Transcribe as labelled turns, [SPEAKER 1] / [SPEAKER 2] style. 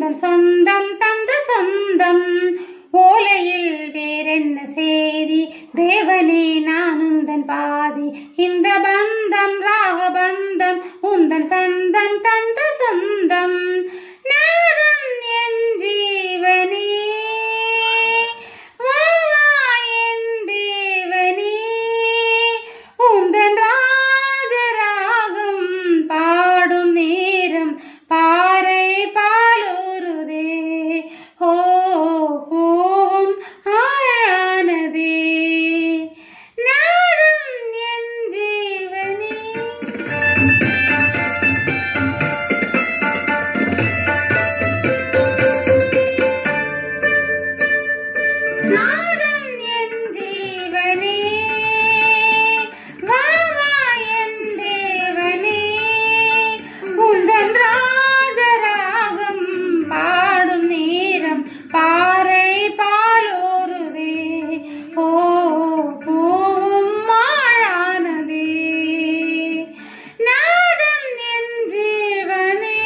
[SPEAKER 1] உந்தன் சொந்தம் தந்த சொந்தம் ஓலையில் வேறென்ன செய்தி தேவனே நான் உந்தன் பாதி இந்த பந்தம் ராகபந்தம் உந்தன் சந்தம் தந்த சொந்தம் நாதம் என் ஜீவனே வாவா என் தேவனே உந்தன் ராஜராகம் பாடும் நேரம் பாறை பாலூருதே ஓ பூவும் ஆழானதே நாதம் என் ஜீவனே. நாதம் என் ஜீவனே வாவா என் தேவனே உந்தன் ராஜராகம் பாடும் நேரம் பாறை பாலோருதே ஓ பூவும் ஆழானதே நாதம் என் ஜீவனே.